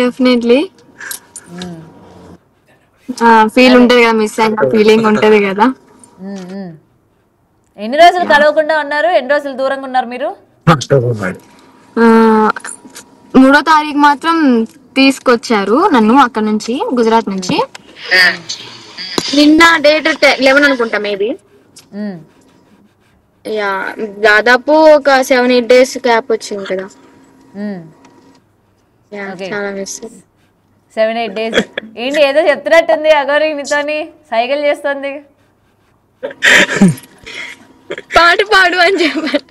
Definitely feel ఉంటది కదా, miss అయిన ఫీలింగ్ ఉంటది కదా. ఎన్ని రోజులు కలవకుండా ఉన్నారు, ఎన్ని రోజులు దూరంగా ఉన్నారు మీరు? 3వ తారీఖు మాత్రం తీసుకొచ్చారు నన్ను అక్కడ నుంచి, గుజరాత్ నుంచి. నిన్న డేట్ 11 అనుకుంటా మేబీ. యా దాదాపు ఒక 7-8 days గ్యాప్ వచ్చింది కదా. చాలా మిస్. 7-8 days ఏంటి ఏదో చెప్తున్నట్టుంది అగౌరి నీతోని, సైకిల్ చేస్తుంది. పాట పాడు అని చెప్పారు.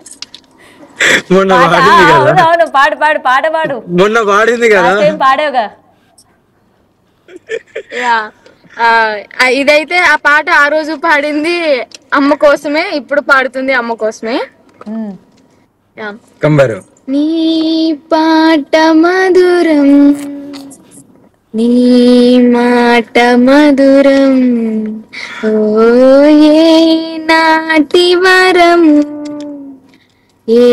అవును పాడు పాడు పాట పాడు. మొన్న పాడింది కదా, పాడేవుగా. ఇదైతే ఆ పాట ఆ రోజు పాడింది అమ్మ కోసమే, ఇప్పుడు పాడుతుంది అమ్మ కోసమే. కంబారు. నీ పాట మధురం, నీ మాట మధురం, ఓ ఏ నాటి వరము, ఏ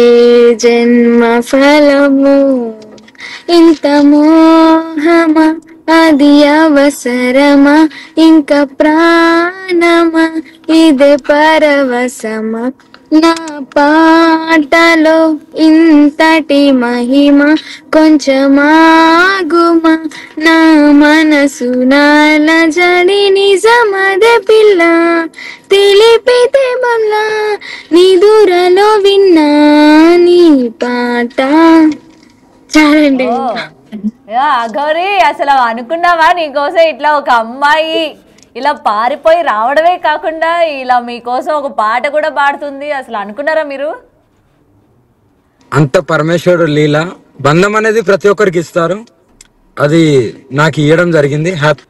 జన్మ ఫలము, ఇంత మోహమా అది అవసరమా, ఇంకా ప్రాణమా ఇదే పరవశమా, నా పాటలో ఇంతటి మహిమ, కొంచెమాగుమా నా మనసు నాల జడి, నిజమదే పిల్ల తెలిపితే బల్లా, నీ దూరలో విన్నా నీ పాట. చాలండి. అగౌరి అసలు అనుకున్నావా నీకోసం ఇట్లా ఒక అమ్మాయి ఇలా పారిపోయి రావడమే కాకుండా ఇలా మీకోసం ఒక పాట కూడా పాడుతుంది? అసలు అనుకున్నారా మీరు? అంత పరమేశ్వరుడు లీల. బంధం అనేది ప్రతి ఒక్కరికి ఇస్తారు, అది నాకు ఇవ్వడం జరిగింది. హ్యాపీ.